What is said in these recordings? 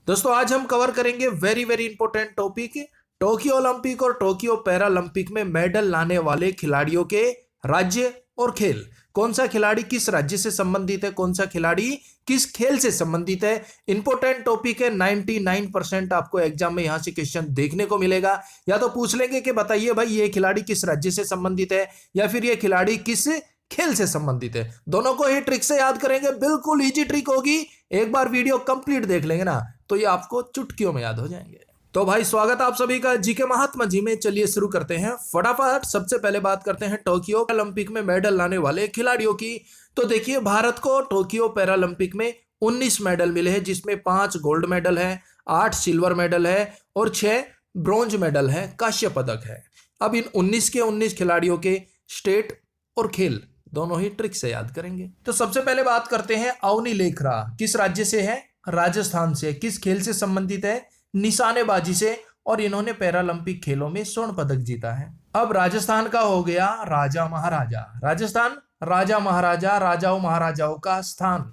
दोस्तों आज हम कवर करेंगे very very important topic Tokyo Olympic और टोक्यो पैरालंपिक में मेडल लाने वाले खिलाड़ियों के राज्य और खेल। कौन सा खिलाड़ी किस राज्य से संबंधित है, कौन सा खिलाड़ी किस खेल से संबंधित है। इंपॉर्टेंट टॉपिक है। 99% आपको एग्जाम में यहां से क्वेश्चन देखने को मिलेगा। या तो पूछ लेंगे कि बताइए भाई ये खिलाड़ी किस राज्य से संबंधित है, या फिर ये खिलाड़ी किस खेल से संबंधित है। दोनों को ही ट्रिक से याद करेंगे, बिल्कुल इजी ट्रिक होगी। एक बार वीडियो कंप्लीट देख लेंगे ना तो ये आपको चुटकियों में याद हो जाएंगे। तो भाई स्वागत आप सभी का जीके महात्मा जी में। चलिए शुरू करते हैं फटाफट। सबसे पहले बात करते हैं टोक्यो ओलंपिक में मेडल लाने वाले खिलाड़ियों की। तो देखिए भारत को टोक्यो पैरालंपिक में 19 मेडल मिले हैं, जिसमें 5 गोल्ड मेडल है, 8 सिल्वर मेडल है और 6 ब्रॉन्ज मेडल है, कांस्य पदक है। अब इन 19 के 19 खिलाड़ियों के स्टेट और खेल दोनों ही ट्रिक से याद करेंगे। तो सबसे पहले बात करते हैं अवनी लेखरा किस राज्य से है, राजस्थान से। किस खेल से संबंधित है, निशानेबाजी से, और इन्होंने पैरालंपिक खेलों में स्वर्ण पदक जीता है। अब राजस्थान का हो गया राजा महाराजा, राजस्थान राजा महाराजा, राजाओं महाराजाओं का स्थान।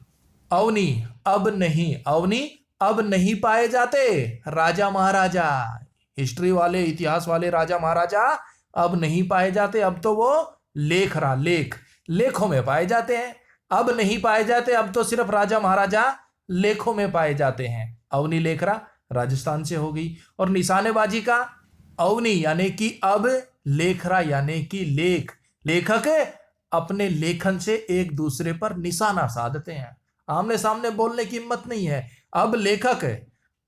अवनी अब नहीं, अवनी अब नहीं पाए जाते राजा महाराजा। हिस्ट्री वाले इतिहास वाले राजा महाराजा अब नहीं पाए जाते, अब तो वो लेखरा लेखों में पाए जाते हैं। अब नहीं पाए जाते, अब तो सिर्फ राजा महाराजा लेखों में पाए जाते हैं। अवनी लेखरा राजस्थान से हो गई। और निशानेबाजी का अवनी यानी कि अब, लेखरा यानी कि लेखक अपने लेखन से एक दूसरे पर निशाना साधते हैं। आमने सामने बोलने की हिम्मत नहीं है। अब लेखक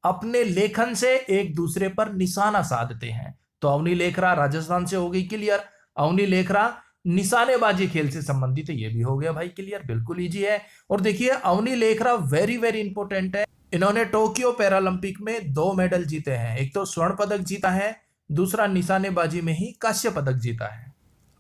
अपने लेखन से एक दूसरे पर निशाना साधते हैं। तो अवनी लेखरा राजस्थान से हो गई क्लियर। अवनी लेखरा निशानेबाजी खेल से संबंधित है, ये भी हो गया भाई क्लियर, बिल्कुल इजी है। और देखिए Avani Lekhara very very important है। इन्होंने टोक्यो पैरालंपिक में 2 मेडल जीते हैं। एक तो स्वर्ण पदक जीता है, दूसरा निशानेबाजी में ही कांस्य पदक जीता है।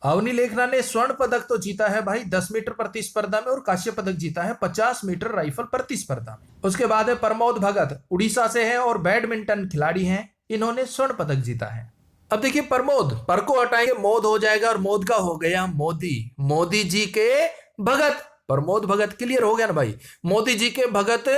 अवनी लेखरा ने स्वर्ण पदक तो जीता है भाई 10 मीटर प्रतिस्पर्धा में, और कांस्य पदक जीता है 50 मीटर राइफल प्रतिस्पर्धा में। उसके बाद है प्रमोद भगत, उड़ीसा से है और बैडमिंटन खिलाड़ी हैं, इन्होंने स्वर्ण पदक जीता है। अब देखिए प्रमोद, पर को हटाएंगे मोद हो जाएगा, और मोद का हो गया मोदी जी के भगत। प्रमोद भगत क्लियर हो गया ना भाई। मोदी जी के भगत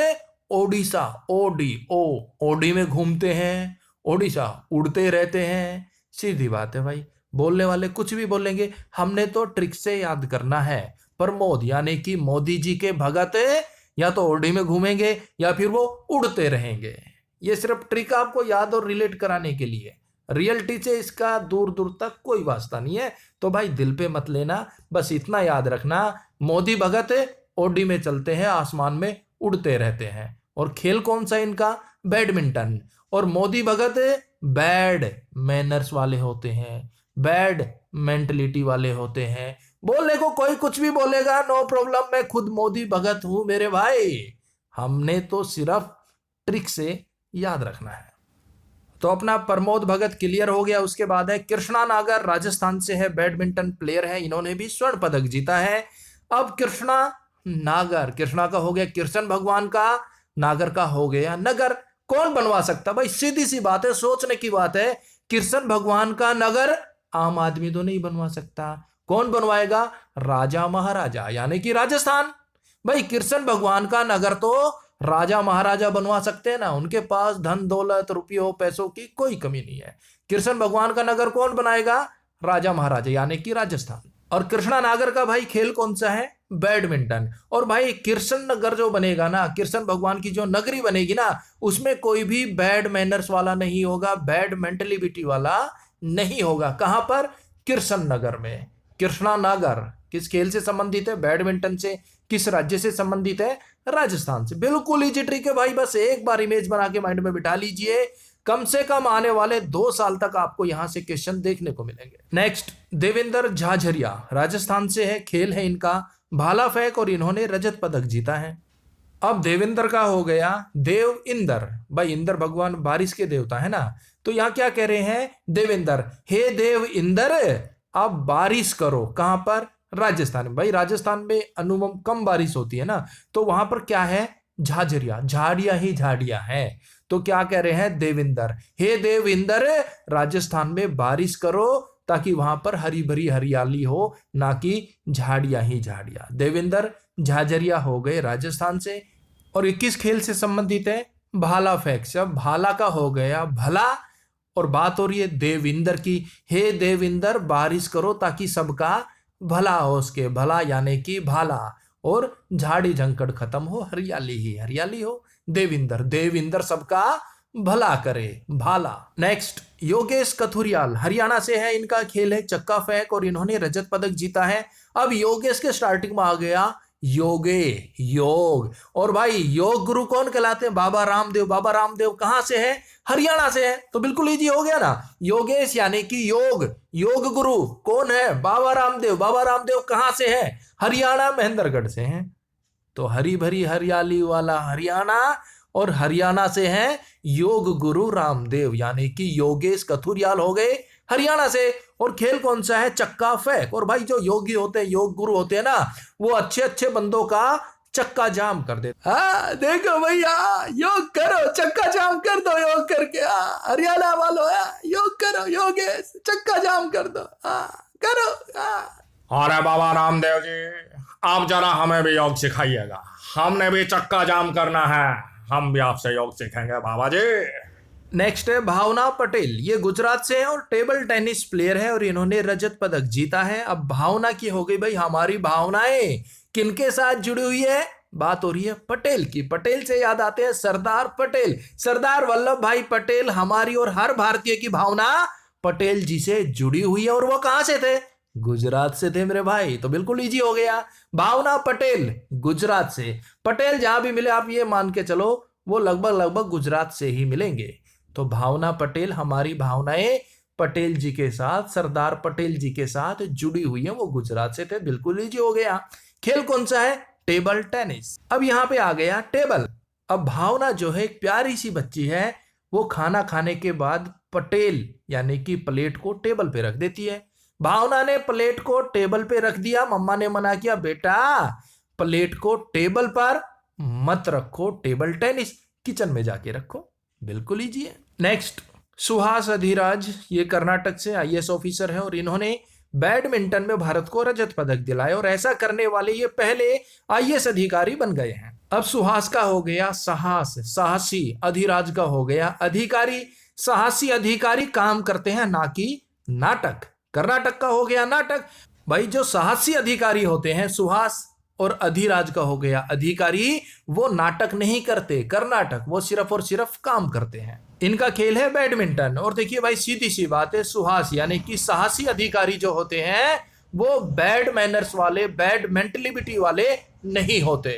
ओडिशा, ओडी में घूमते हैं, ओडिशा उड़ते रहते हैं। सीधी बात है भाई, बोलने वाले कुछ भी बोलेंगे, हमने तो ट्रिक से याद करना है। प्रमोद यानी कि मोदी जी के भगत या तो ओडी में घूमेंगे या फिर वो उड़ते रहेंगे। ये सिर्फ ट्रिक आपको याद और रिलेट कराने के लिए, रियलिटी से इसका दूर दूर तक कोई वास्ता नहीं है। तो भाई दिल पे मत लेना, बस इतना याद रखना, मोदी भगत ओडी में चलते हैं, आसमान में उड़ते रहते हैं। और खेल कौन सा इनका, बैडमिंटन। और मोदी भगत बैड मैनर्स वाले होते हैं, बैड मेंटलिटी वाले होते हैं। बोलने को कोई कुछ भी बोलेगा, नो प्रॉब्लम, मैं खुद मोदी भगत हूं मेरे भाई। हमने तो सिर्फ ट्रिक से याद रखना है। तो अपना प्रमोद भगत क्लियर हो गया। उसके बाद है कृष्णा नागर, राजस्थान से है, बैडमिंटन प्लेयर है, इन्होंने भी स्वर्ण पदक जीता है। अब कृष्णा नागर, कृष्णा का हो गया कृष्ण भगवान का, नागर का हो गया नगर। कौन बनवा सकता भाई, सीधी सी बात है, सोचने की बात है। कृष्ण भगवान का नगर आम आदमी तो नहीं बनवा सकता, कौन बनवाएगा, राजा महाराजा यानी कि राजस्थान। भाई कृष्ण भगवान का नगर तो राजा महाराजा बनवा सकते हैं ना, उनके पास धन दौलत रुपयों पैसों की कोई कमी नहीं है। कृष्ण भगवान का नगर कौन बनाएगा, राजा महाराजा यानी कि राजस्थान। और कृष्णा नागर का भाई खेल कौन सा है, बैडमिंटन। और भाई कृष्ण नगर जो बनेगा ना, कृष्ण भगवान की जो नगरी बनेगी ना, उसमें कोई भी बैड मैनर्स वाला नहीं होगा, बैड मेंटलिटी वाला नहीं होगा। कहां पर, कृष्ण नगर में। कृष्णा नागर किस खेल से संबंधित है, बैडमिंटन से। किस राज्य से संबंधित है, राजस्थान से। बिल्कुल इजी ट्रिक है भाई, बस एक बार इमेज बना के माइंड में बिठा लीजिए। कम से कम आने वाले 2 साल तक आपको यहां से क्वेश्चन देखने को मिलेंगे। नेक्स्ट देवेंद्र झाझरिया, राजस्थान से है, खेल है इनका भाला फेंक, और इन्होंने रजत पदक जीता है। अब देवेंद्र का हो गया देव इंद्र, भाई इंद्र भगवान बारिश के देवता है ना, तो यहां क्या कह रहे हैं, देवेंद्र, हे देव इंद्र आप बारिश करो। कहां पर, राजस्थान में। भाई राजस्थान में अनुमम कम बारिश होती है ना, तो वहां पर क्या है, झाझरिया, झाड़ियां ही झाड़ियां हैं। तो क्या कह रहे हैं, देवेंद्र, हे देव इंद्र राजस्थान में बारिश करो, ताकि वहां पर हरी भरी हरियाली हो, ना कि झाड़ियां ही झाड़ियां। देवेंद्र झाझरिया हो गए राजस्थान से। और ये किस खेल से संबंधित है, भाला फेंक से। अब भाला का हो गया भला, और बात हो रही है देविंदर की। हे देविंदर बारिश करो ताकि सबका भला हो, उसके भला यानी कि भाला, और झाड़ी झंकड़ खत्म हो, हरियाली ही हरियाली हो। देविंदर, देविंदर सबका भला करे, भाला। नेक्स्ट, योगेश कथुरियाल हरियाणा से है, इनका खेल है चक्का फेंक और इन्होंने रजत पदक जीता है। अब योगेश के स्टार्टिंग में आ गया योगे, योग, और भाई योग गुरु कौन कहलाते हैं? बाबा रामदेव। बाबा रामदेव कहां से है? हरियाणा से है, तो बिल्कुल इजी हो गया ना। योगेश यानी कि योग, योग गुरु कौन है? बाबा रामदेव। बाबा रामदेव कहां से है? हरियाणा, महेंद्रगढ़ से हैं। तो हरी भरी हरियाली वाला हरियाणा, और हरियाणा से हैं योग गुरु रामदेव यानी कि योगेश कथुरियाल हो गए हरियाणा से। और खेल कौन सा है? चक्का फेंक। और भाई जो योगी होते हैं, योग गुरु होते हैं ना, वो अच्छे अच्छे बंदों का चक्का जाम कर देते। हाँ देखो भैया, योग करो, चक्का जाम कर दो योग करके। हरियाणा वालों योग करो, योगेश चक्का जाम कर दो, करो। अरे बाबा रामदेव जी, आप जरा हमें भी योग सिखाइएगा, हमने भी चक्का जाम करना है, हम भी आपसे योग सीखेंगे बाबा जी। नेक्स्ट है भावना पटेल, ये गुजरात से है और टेबल टेनिस प्लेयर है और इन्होंने रजत पदक जीता है। अब भावना की हो गई भाई, हमारी भावनाएं किनके साथ जुड़ी हुई है? बात हो रही है पटेल की। पटेल से याद आते हैं सरदार पटेल, सरदार वल्लभ भाई पटेल। हमारी और हर भारतीय की भावना पटेल जी से जुड़ी हुई है, और वो कहां से थे? गुजरात से थे मेरे भाई। तो बिल्कुल इजी हो गया, भावना पटेल गुजरात से। पटेल जहां भी मिले आप ये मान के चलो वो लगभग गुजरात से ही मिलेंगे। तो भावना पटेल, हमारी भावनाएं पटेल जी के साथ, सरदार पटेल जी के साथ जुड़ी हुई है, वो गुजरात से थे। बिल्कुल इजी हो गया। खेल कौन सा है? Table tennis. अब यहां पे आ गया टेबल। अब भावना जो है एक प्यारी सी बच्ची है, वो खाना खाने के बाद पटेल यानी कि प्लेट को टेबल पे रख देती है। भावना ने प्लेट को टेबल पे रख दिया, मम्मा ने मना किया, बेटा प्लेट को टेबल पर मत रखो, टेबल टेनिस किचन में जाके रखो। बिल्कुल इजी है। नेक्स्ट, सुहास अधिराज, ये कर्नाटक से आईएएस ऑफिसर है और इन्होंने बैडमिंटन में भारत को रजत पदक दिलाया, और ऐसा करने वाले ये पहले आईएएस अधिकारी बन गए हैं। अब सुहास का हो गया साहस, साहसी। अधिराज का हो गया अधिकारी। साहसी अधिकारी काम करते हैं ना कि नाटक। कर्नाटक का हो गया नाटक। भाई जो साहसी अधिकारी होते हैं सुहास, और अधिराज का हो गया अधिकारी, वो नाटक नहीं करते। कर्नाटक वो सिर्फ और सिर्फ काम करते हैं। इनका खेल है बैडमिंटन। और देखिए भाई सीधी सी बात है, सुहास यानी कि साहसी अधिकारी जो होते हैं वो बैड मैनर्स वाले, बैड मेंटलिटी वाले नहीं होते।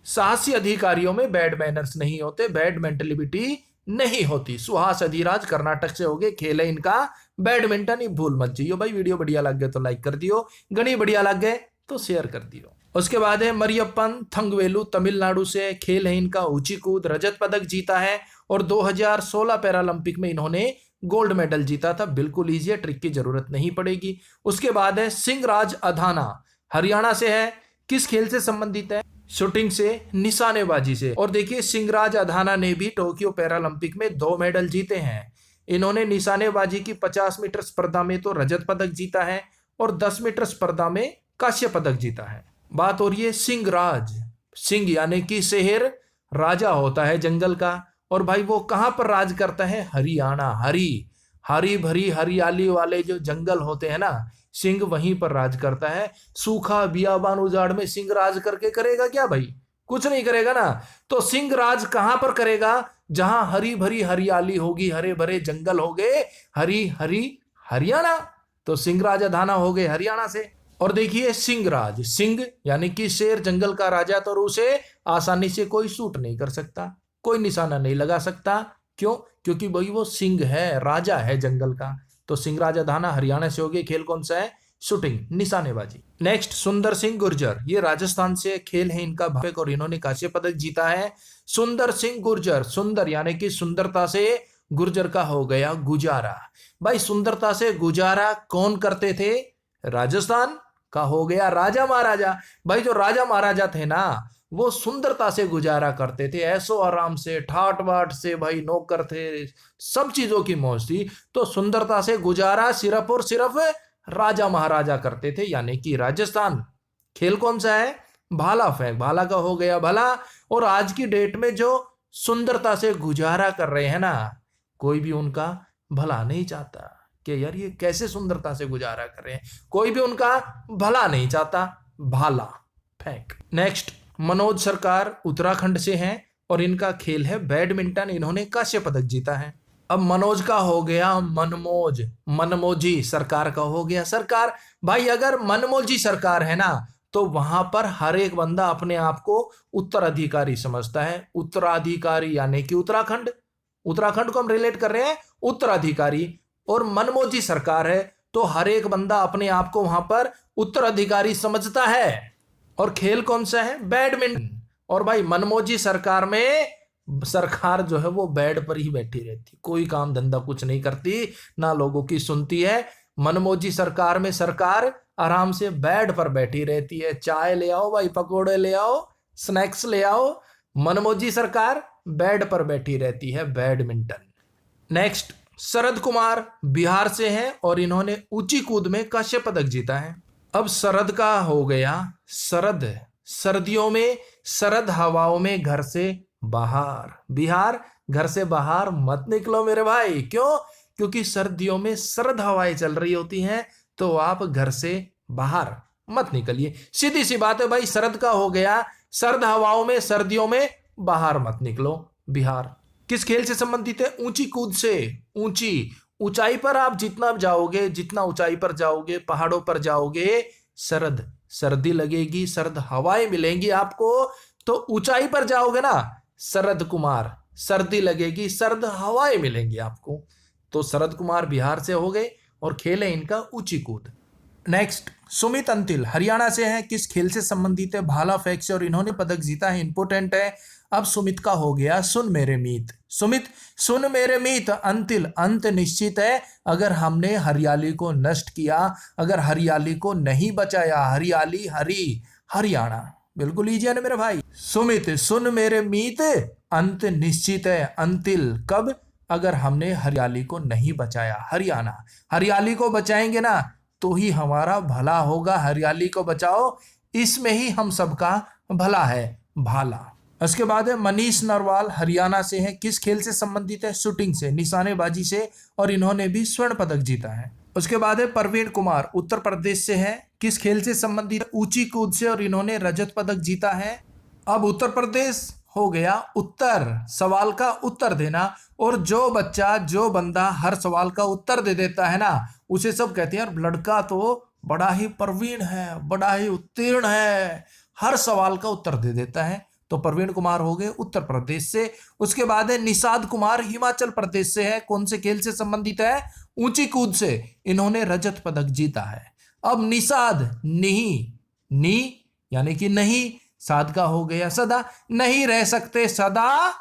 साहसी अधिकारियों में बैड मैनर्स नहीं होते, बैड मेंटलिटी नहीं होती। सुहास अधिराज कर्नाटक से हो गए। खेल है इनका बैडमिंटन। ही भूल मत जाइयो भाई। वीडियो बढ़िया लग गए तो लाइक कर दियो, घनी बढ़िया लग गए तो शेयर कर दियो। उसके बाद है मरियप्पन थंगवेलु, तमिलनाडु से। खेल है इनका ऊंची कूद, रजत पदक जीता है और 2016 पैरालंपिक में इन्होंने गोल्ड मेडल जीता था। बिल्कुल इजी है, ट्रिक की जरूरत नहीं पड़ेगी। उसके बाद है सिंहराज अधाना, हरियाणा से है। किस खेल से संबंधित है? शूटिंग से, निशानेबाजी से। और देखिए सिंहराज अधाना ने भी टोक्यो पैरालंपिक में 2 मेडल जीते हैं। इन्होंने निशानेबाजी की 50 मीटर स्पर्धा में तो रजत पदक जीता है और 10 मीटर स्पर्धा में कांस्य पदक जीता है। बात हो रही है सिंहराज। सिंह यानी कि शेर, राजा होता है जंगल का, और भाई वो कहां पर राज करता है? हरियाणा। हरी भरी हरियाली वाले जो जंगल होते हैं ना, सिंह वहीं पर राज करता है। सूखा बियाबान उजाड़ में सिंह राज करके करेगा क्या भाई? कुछ नहीं करेगा ना। तो सिंह राज कहां पर करेगा? जहां हरी भरी हरियाली होगी, हरे भरे जंगल हो गए, हरी हरी हरियाणा। तो सिंहराज अधाना हो गए हरियाणा से। और देखिए सिंहराज, सिंह यानी कि शेर, जंगल का राजा, तो उसे आसानी से कोई शूट नहीं कर सकता, कोई निशाना नहीं लगा सकता। क्यों? क्योंकि भाई वो सिंह है, राजा है जंगल का। तो सिंहराज अधाना हरियाणा से हो गए। खेल कौन सा है? शूटिंग, निशानेबाजी। नेक्स्ट, सुंदर सिंह गुर्जर, ये राजस्थान से। खेल है इनका भापक और इन्होंने कांस्य पदक जीता है। सुंदर सिंह गुर्जर, सुंदर यानी कि सुंदरता से, गुर्जर का हो गया गुजारा। भाई सुंदरता से गुजारा कौन करते थे? राजस्थान का हो गया राजा महाराजा। भाई जो राजा महाराजा थे ना, वो सुंदरता से गुजारा करते थे, ऐसो आराम से, ठाट बाट से। भाई नौकर थे, सब चीजों की मौज थी। तो सुंदरता से गुजारा सिर्फ और सिर्फ राजा महाराजा करते थे, यानी कि राजस्थान। खेल कौन सा है? भाला फेंक। भाला का हो गया भला। और आज की डेट में जो सुंदरता से गुजारा कर रहे हैं ना, कोई भी उनका भला नहीं चाहता कि यार ये कैसे सुंदरता से गुजारा कर रहे हैं, कोई भी उनका भला नहीं चाहता। भाला फेंक। नेक्स्ट, मनोज सरकार उत्तराखंड से हैं और इनका खेल है बैडमिंटन। इन्होंने कांस्य पदक जीता है। अब मनोज का हो गया मनमोज, मनमोजी सरकार का हो गया सरकार। भाई अगर मनमोजी सरकार है ना तो वहां पर हर एक बंदा अपने आप को उत्तराधिकारी समझता है। उत्तराधिकारी यानी कि उत्तराखंड, उत्तराखंड को हम रिलेट कर रहे हैं उत्तराधिकारी, और मनमोजी सरकार है तो हर एक बंदा अपने आप को वहां पर उत्तराधिकारी समझता है। और खेल कौन सा है? बैडमिंटन। और भाई मनमोजी सरकार में सरकार जो है वो बेड पर ही बैठी रहती, कोई काम धंधा कुछ नहीं करती, ना लोगों की सुनती है। मनमोजी सरकार में सरकार आराम से बेड पर बैठी रहती है। चाय ले आओ भाई, पकोड़े ले आओ, स्नैक्स ले आओ, मनमोजी सरकार बेड पर बैठी रहती है। बैडमिंटन। नेक्स्ट, शरद कुमार बिहार से हैं और इन्होंने ऊंची कूद में कांस्य पदक जीता है। अब शरद का हो गया शरद, सर्दियों में शरद हवाओं में घर से बाहर। बिहार, घर से बाहर मत निकलो मेरे भाई। क्यों? क्योंकि सर्दियों में शरद हवाएं चल रही होती हैं, तो आप घर से बाहर मत निकलिए। सीधी सी बात है भाई, शरद का हो गया सर्द हवाओं में सर्दियों में बाहर मत निकलो। बिहार। किस खेल से संबंधित है? ऊंची कूद से। ऊंची, ऊंचाई पर आप जितना जाओगे, जितना ऊंचाई पर जाओगे, पहाड़ों पर जाओगे, सर्दी लगेगी, सर्द हवाएं मिलेंगी आपको। तो ऊंचाई पर जाओगे ना शरद कुमार, सर्दी लगेगी, सर्द हवाएं मिलेंगी आपको। तो शरद कुमार बिहार से हो गए और खेल है इनका ऊंची कूद। नेक्स्ट, सुमित अंतिल हरियाणा से हैं। किस खेल से संबंधित है? भाला फेंक से, और इन्होंने पदक जीता है। इंपोर्टेंट है। अब सुमित का हो गया सुन मेरे मीत। सुमित, सुन मेरे मीत। अंतिल, अंत निश्चित है। अगर हमने हरियाली को नष्ट किया, अगर हरियाली को नहीं बचाया, हरियाली हरी हरियाणा। बिल्कुल ईजी है ना मेरे भाई। सुमित, सुन मेरे मीत, अंत निश्चित है। अंतिल, कब? अगर हमने हरियाली को नहीं बचाया। हरियाणा, हरियाली को बचाएंगे ना तो ही हमारा भला होगा। हरियाली को बचाओ, इसमें ही हम सबका भला है। भाला। उसके बाद है मनीष नरवाल हरियाणा से हैं। किस खेल से संबंधित है? शूटिंग से, निशानेबाजी से, और इन्होंने भी स्वर्ण पदक जीता है। उसके बाद है प्रवीण कुमार उत्तर प्रदेश से हैं। किस खेल से संबंधित है? ऊंची कूद से, और इन्होंने रजत पदक जीता है। अब उत्तर प्रदेश हो गया उत्तर, सवाल का उत्तर देना। और जो बच्चा, जो बंदा हर सवाल का उत्तर दे देता है ना, उसे सब कहते हैं यार लड़का तो बड़ा ही प्रवीण है, बड़ा ही उत्तीर्ण है, हर सवाल का उत्तर दे देता है। तो प्रवीण कुमार हो गए उत्तर प्रदेश से। उसके बाद है निषाद कुमार हिमाचल प्रदेश से है। कौन से खेल से संबंधित है? ऊंची कूद से। इन्होंने रजत पदक जीता है। अब निषाद, नी यानी कि नहीं, साध का हो गया सदा। नहीं रह सकते सदा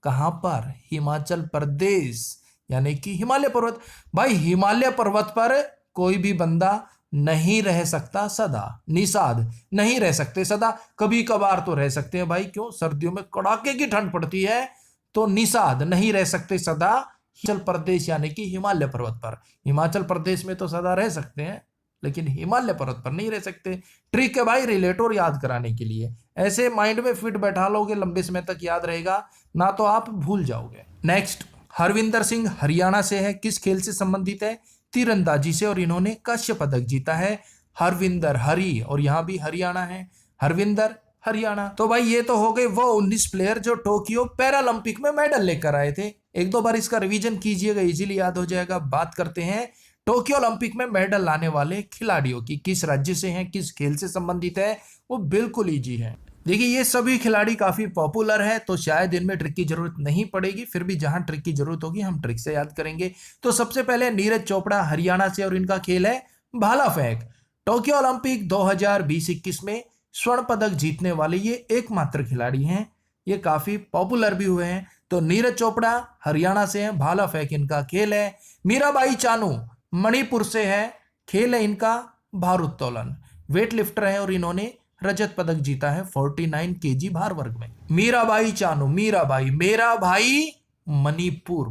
कहां पर? हिमाचल प्रदेश, यानी कि हिमालय पर्वत। भाई हिमालय पर्वत पर कोई भी बंदा नहीं रह सकता सदा। निषाद, नहीं रह सकते सदा, कभी कभार तो रह सकते हैं भाई। क्यों? सर्दियों में कड़ाके की ठंड पड़ती है। तो निषाद, नहीं रह सकते सदा हिमाचल प्रदेश यानी कि हिमालय पर्वत पर। हिमाचल प्रदेश में तो सदा रह सकते हैं, लेकिन हिमालय पर्वत पर नहीं रह सकते। ट्रिक है भाई रिलेटर याद कराने के लिए। ऐसे माइंड में फिट बैठा लोगे, लंबे समय तक याद रहेगा, ना तो आप भूल जाओगे। नेक्स्ट, हरविंदर सिंह हरियाणा से है। किस खेल से संबंधित है? तीरंदाजी से, और इन्होंने कांस्य पदक जीता है। हरविंदर, हरी, और यहां भी हरियाणा है। हरविंदर, हरियाणा। तो भाई ये तो हो गए वो 19 प्लेयर जो टोक्यो पैरालंपिक में मेडल लेकर आए थे। एक दो बार इसका रिवीजन कीजिएगा, इजीली याद हो जाएगा। बात करते हैं टोक्यो ओलंपिक में मेडल लाने वाले खिलाड़ियों की। किस राज्य से हैं, किस खेल से संबंधित है, वो बिल्कुल ईजी है। देखिए ये सभी खिलाड़ी काफी पॉपुलर है, तो शायद इनमें ट्रिक की जरूरत नहीं पड़ेगी। फिर भी जहां ट्रिक की जरूरत होगी हम ट्रिक से याद करेंगे। तो सबसे पहले नीरज चोपड़ा हरियाणा से, और इनका खेल है भाला फेंक। टोक्यो ओलंपिक 2020-21 में स्वर्ण पदक जीतने वाले ये एकमात्र खिलाड़ी हैं। ये काफी पॉपुलर भी हुए हैं। तो नीरज चोपड़ा हरियाणा से हैं, भाला फेंक इनका खेल है। मीराबाई चानू मणिपुर से है, खेल है इनका भारोत्तोलन। वेट लिफ्टर है और इन्होंने रजत पदक जीता है 49 केजी भार वर्ग में। मीराबाई चानू, मीराबाई, मेरा भाई मणिपुर,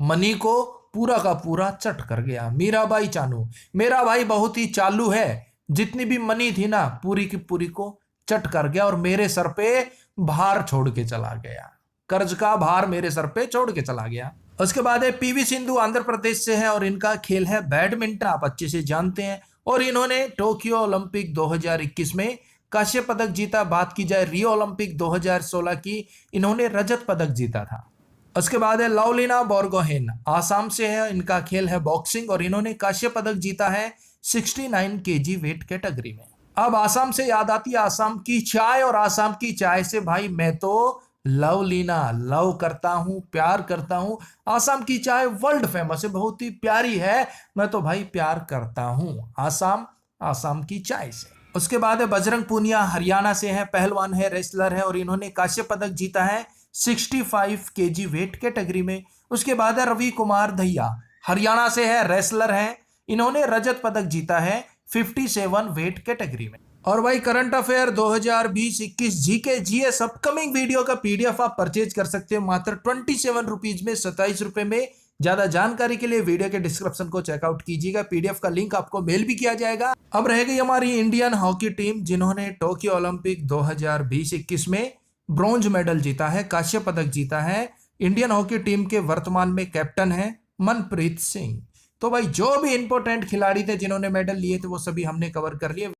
मणि को पूरा का पूरा चट कर गया। मीराबाई चानू, मेरा भाई बहुत ही चालू है, जितनी भी मनी थी ना पूरी की पूरी को चट कर गया और मेरे सर पे भार छोड़ के चला गया। कर्ज का भार मेरे सर पे छोड़ के चला गया। उसके बाद है पीवी सिंधु, आंध्र प्रदेश से है और इनका खेल है बैडमिंटन, आप अच्छे से जानते हैं। और इन्होंने टोक्यो ओलंपिक 2021 में कांस्य पदक जीता। बात की जाए रियो ओलंपिक 2016 की, इन्होंने रजत पदक जीता था। उसके बाद है लवलीना बोरगोहेन, आसाम से है, इनका खेल है बॉक्सिंग और इन्होंने कांस्य पदक जीता है 69 केजी वेट कैटेगरी में। अब आसाम से याद आती है आसाम की चाय, और आसाम की चाय से भाई मैं तो लवलीना लव करता हूं, प्यार करता हूं। आसाम की चाय वर्ल्ड फेमस है, बहुत ही प्यारी है, मैं तो भाई प्यार करता हूं आसाम की चाय से। उसके बाद है बजरंग पूनिया, हरियाणा से है, पहलवान है, रेसलर है और इन्होंने कांस्य पदक जीता है 65 केजी वेट कैटेगरी में। उसके बाद है रवि कुमार दहिया, हरियाणा से है, रेसलर है, इन्होंने रजत पदक जीता है 57 वेट कैटेगरी में। और भाई current affair 2020-21 GK GS upcoming video का पीडीएफ आप परचेज कर सकते हो मात्र 27 रुपीज में, 27 रुपए में। ज्यादा जानकारी के लिए वीडियो के डिस्क्रिप्शन को चेकआउट कीजिएगा, पीडीएफ का लिंक आपको मेल भी किया जाएगा। अब रह गई हमारी इंडियन हॉकी टीम, जिन्होंने टोक्यो ओलंपिक 2020-21 में ब्रॉन्ज मेडल जीता है, कांस्य पदक जीता है। इंडियन हॉकी टीम के वर्तमान में कैप्टन है मनप्रीत सिंह। तो भाई जो भी इंपॉर्टेंट खिलाड़ी थे जिन्होंने मेडल लिए थे वो सभी हमने कवर कर लिए।